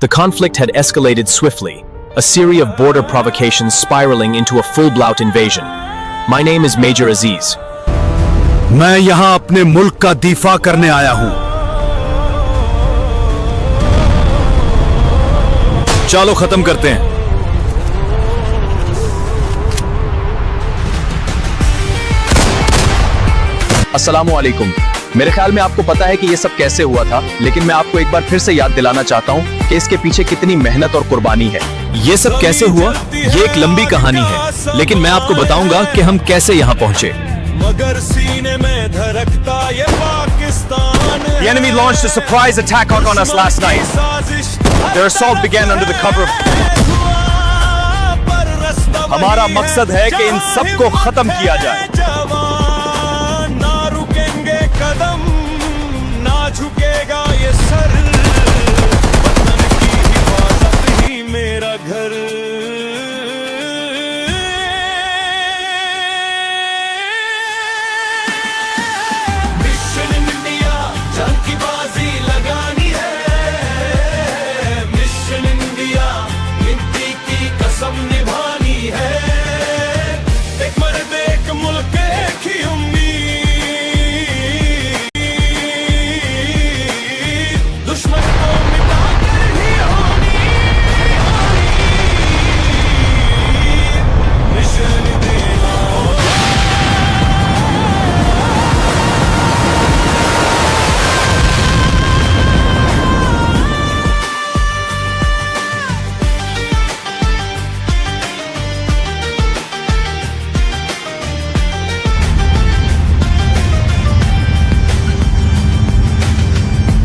The conflict had escalated swiftly, a series of border provocations spiraling into a full-blown invasion. My name is Major Aziz. मैं यहां अपने मुल्क का दिफा करने आया हूं। चलो खत्म करते हैं। अस्सलामु अलैकुम। मेरे ख्याल में आपको पता है कि ये सब कैसे हुआ था, लेकिन मैं आपको एक बार फिर से याद दिलाना चाहता हूँ कि इसके पीछे कितनी मेहनत और कुर्बानी है। ये सब कैसे हुआ, ये एक लंबी कहानी है, लेकिन मैं आपको बताऊंगा कि हम कैसे यहाँ पहुंचे। मगर सीने में धड़कता ये Pakistan. The enemy launched a surprise attack on us last night. Their assault began under the cover of... हमारा मकसद है कि इन सबको खत्म किया जाए। ना रुकेंगे कदम, ना झुकेगा ये सर। वतन की हिफाजत ही मेरा घर। मिशन इंडिया, जंग की बाजी लगानी है। मिशन इंडिया, मिट्टी की कसम निभानी है। एक मर्द, एक मुल्क, एक ही उम्मीद। दुश्मन को मिटा कर ही होनी। Mission India.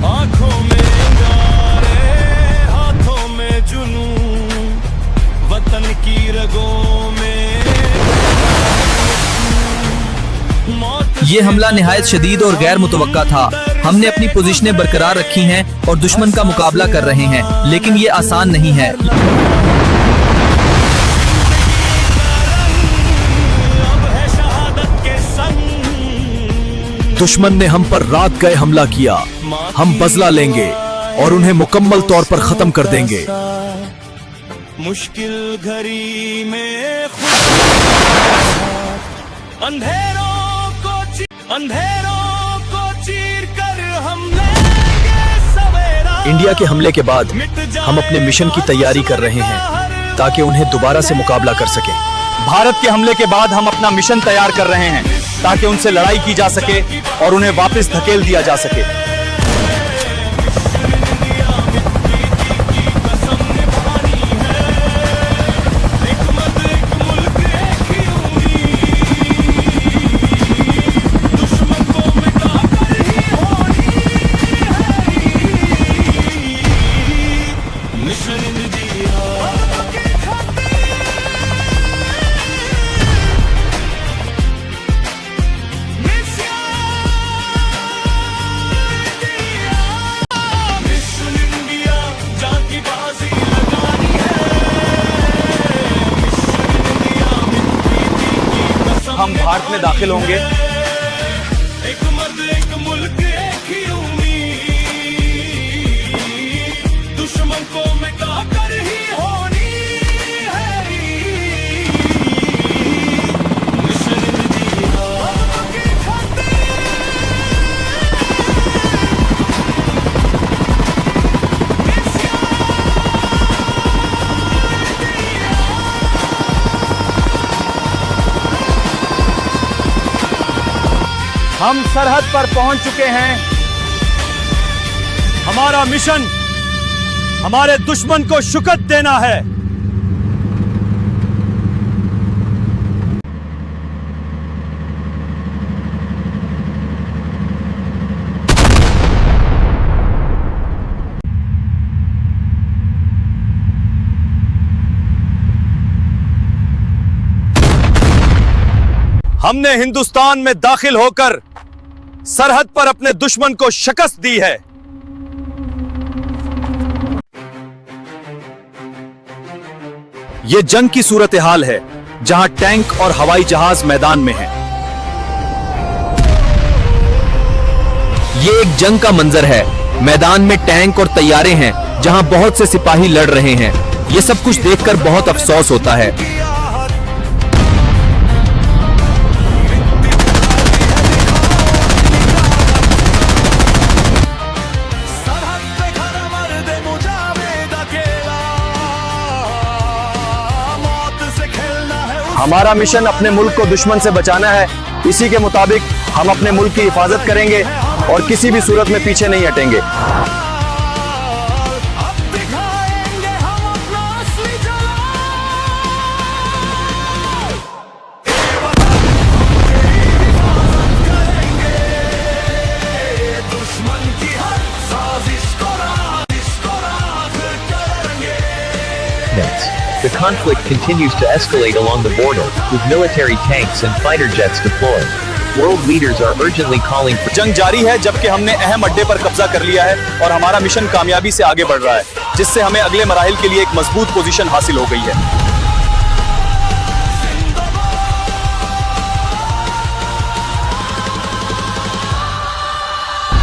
आँखों में अंगारे, हाथों में जुनून, वतन की रगों में मौत। ये हमला निहायत शदीद और गैर मुतवक्का था। हमने अपनी पोजीशनें बरकरार रखी हैं और दुश्मन का मुकाबला कर रहे हैं, लेकिन ये आसान नहीं है। अब है शहादत के संग। दुश्मन ने हम पर रात गए हमला किया। हम बदला लेंगे और उन्हें मुकम्मल तौर पर खत्म कर देंगे। मुश्किल घड़ी में अंधेरों को चीर कर हम लेंगे सवेरा। इंडिया के हमले के बाद हम अपने मिशन की तैयारी कर रहे हैं ताकि उन्हें दोबारा से मुकाबला कर सकें। भारत के हमले के बाद हम अपना मिशन तैयार कर रहे हैं ताकि उनसे लड़ाई की जा सके और उन्हें वापस धकेल दिया जा सके। हम भारत में दाखिल होंगे। एक मर्द, एक मुल्क, एक ही उम्मीद। दुश्मन को मिटा कर ही होनी है। Mission India. हम सरहद पर पहुंच चुके हैं। हमारा मिशन हमारे दुश्मन को शिकस्त देना है। हमने हिंदुस्तान में दाखिल होकर सरहद पर अपने दुश्मन को शिकस्त दी है। यह जंग की सूरत हाल है जहां टैंक और हवाई जहाज मैदान में हैं। ये एक जंग का मंजर है। मैदान में टैंक और तैयारे हैं जहां बहुत से सिपाही लड़ रहे हैं। ये सब कुछ देखकर बहुत अफसोस होता है। सरहद पे खड़ा मर्द मुजाहिद अकेला, मौत से खेलना है हमारा मिशन अपने मुल्क को दुश्मन से बचाना है। इसी के मुताबिक हम अपने मुल्क की हिफाजत करेंगे और किसी भी सूरत में पीछे नहीं हटेंगे। अब दिखाएंगे हम अपना असली जलाल। करेंगे दुश्मन की हर साजिश को राग करेंगे। The conflict continues to escalate along the border, with military tanks and fighter jets deployed. World leaders are urgently calling for जंग जारी है, जबकि हमने अहम अड्डे पर कब्जा कर लिया है और हमारा मिशन कामयाबी से आगे बढ़ रहा है, जिससे हमें अगले मराहिल के लिए एक मजबूत पोजीशन हासिल हो गई है।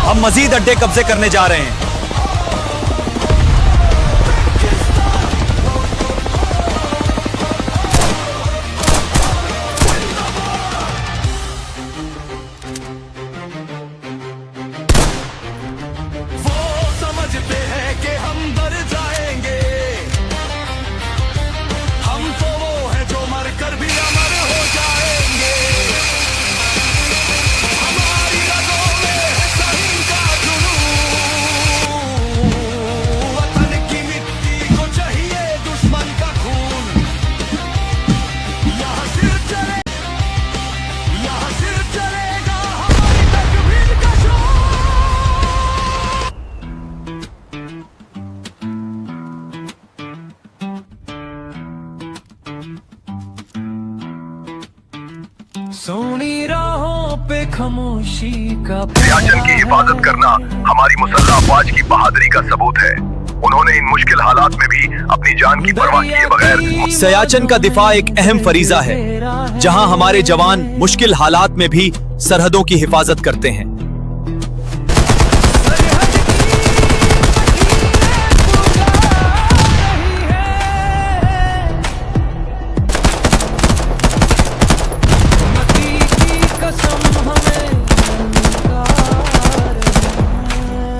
हम मजीद अड्डे कब्जे करने जा रहे हैं। वो समझते हैं कि हम डर जाएंगे, हम तो वो हैं जो मरकर भी अमर हो जाएंगे। हमारी रगों में है शहीद का जुनून, वतन की मिट्टी को चाहिए दुश्मन का खून। यहाँ सिर चलेगा हमारी तकबीर का शोर। सोनी राहों पे खामोशी का सियाचिन की हिफाजत करना हमारी मुसल्लह अफवाज की बहादुरी का सबूत है। उन्होंने इन मुश्किल हालात में भी अपनी जान की परवाह किए बगैर सियाचिन का दिफा एक अहम फरीजा है, जहां हमारे जवान मुश्किल हालात में भी सरहदों की हिफाजत करते हैं।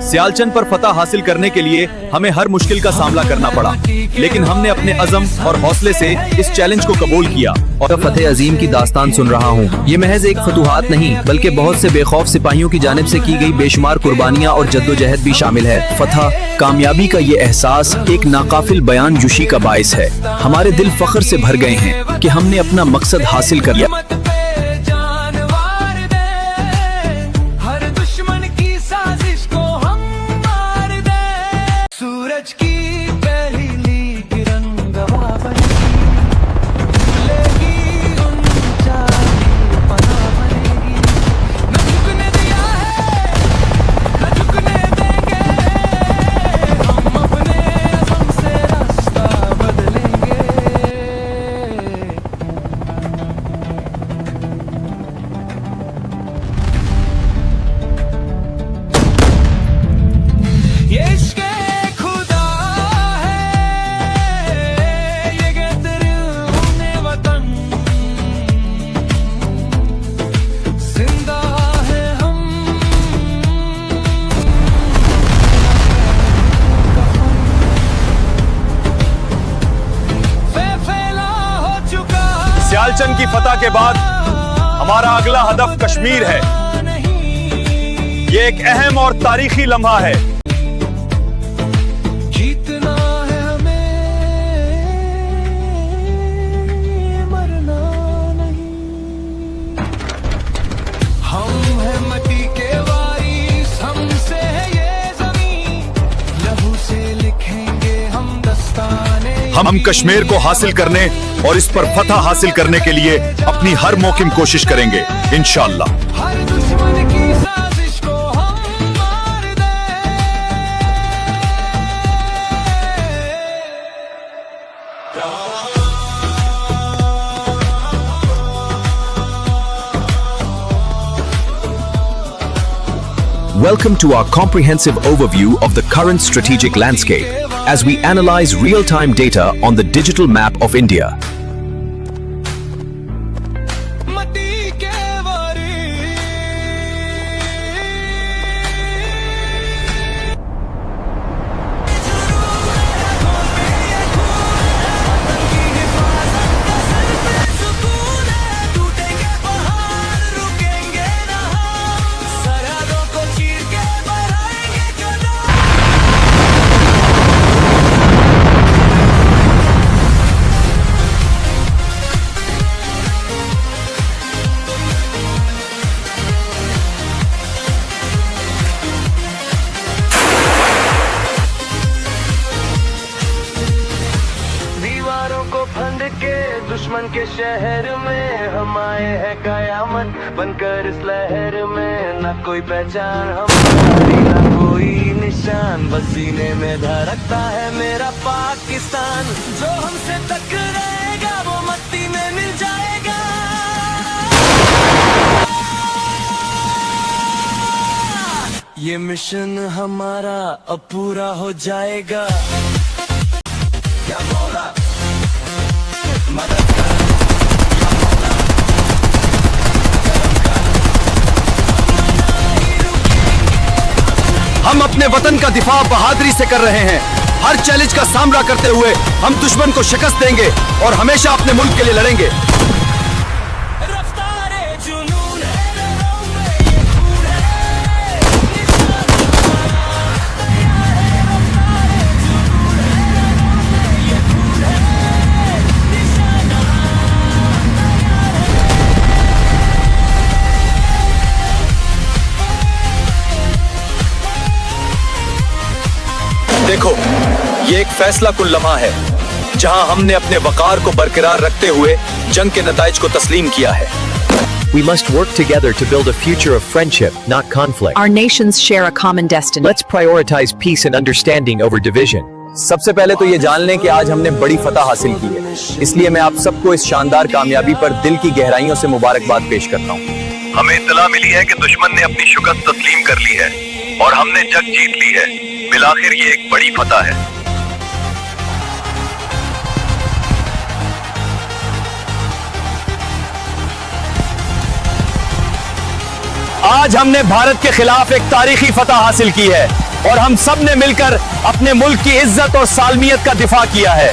सियालचन पर फतह हासिल करने के लिए हमें हर मुश्किल का सामना करना पड़ा, लेकिन हमने अपने अज़म और हौसले से इस चैलेंज को कबूल किया और फतेह अजीम की दास्तान सुन रहा हूँ। ये महज एक फतूहात नहीं, बल्कि बहुत से बेखौफ सिपाहियों की जानिब से की गई बेशुमार कुर्बानियाँ और जद्दोजहद भी शामिल है। फतह, कामयाबी का ये एहसास एक नाकाफिल बयान जुशी का बाइस है। हमारे दिल फख्र से भर गए हैं कि हमने अपना मकसद हासिल कर लिया। हर दुश्मन की साजिश को हम मार दे। सूरज की पहली किरण गवाह बनेगी, लेगी ऊंचाई पनाह बनेगी। न झुकने दिया है, न झुकने देंगे, हम अपने अज़म से रास्ता बदलेंगे। ये इश्क़ खुदा है, ये ग़दर-ए वतन, जिंदा है हम। फैला हो चुका सियालचन की फतह के बाद हमारा अगला हदफ कश्मीर है। ये एक अहम और तारीखी लम्हा है। जीतना है हमें, मरना नहीं। हम हैं मट्टी के वारिस, हमसे है ये ज़मीन, लहू से लिखेंगे हम दस्ताने। हम कश्मीर को हासिल करने और इस पर फतह हासिल करने के लिए अपनी हर मुमकिन कोशिश करेंगे, इंशाअल्लाह। हर दुश्मन की साजिश को हम मार दे। Welcome to our comprehensive overview of the current strategic landscape. as we analyze real-time data on the digital map of India. मती के वारी टूटेंगे पहाड़ रुकेंगे ना हम सरहदों को चीर के बढ़ाएंगे कदम दीवारों को फंद के दुश्मन के शहर में हम आए हैं कयामत बनकर इस लहर में ना कोई पहचान हमारी ना कोई निशान बस सीने में धड़कता है मेरा पाकिस्तान जो हमसे टकराएगा वो मट्टी में मिल जाएगा ये मिशन हमारा अब पूरा हो जाएगा क्या बोला मदद कर हम अपने वतन का दिफा बहादुरी से कर रहे हैं। हर चैलेंज का सामना करते हुए हम दुश्मन को शिकस्त देंगे और हमेशा अपने मुल्क के लिए लड़ेंगे। रफ्तारे जुनून है रंगों में ये खून है देखो, ये एक फैसला कुन लम्हा है जहां हमने अपने वकार को बरकरार रखते हुए जंग के नताइज को तस्लीम किया है। We must work together to build a future of friendship, not conflict. Our nations share a common destiny. Let's prioritize peace and understanding over division. सबसे पहले तो ये जान लें कि आज हमने बड़ी फतह हासिल की है, इसलिए मैं आप सबको इस शानदार कामयाबी पर दिल की गहराइयों से मुबारकबाद पेश करता हूँ। हमें इत्तला मिली है कि दुश्मन ने अपनी शिकस्त तस्लीम कर ली है और हमने जंग जीत ली है। बिलाखिर ये एक बड़ी फतह है। आज हमने भारत के खिलाफ एक तारीखी फतह हासिल की है और हम सब ने मिलकर अपने मुल्क की इज्जत और सालमियत का दिफा किया है।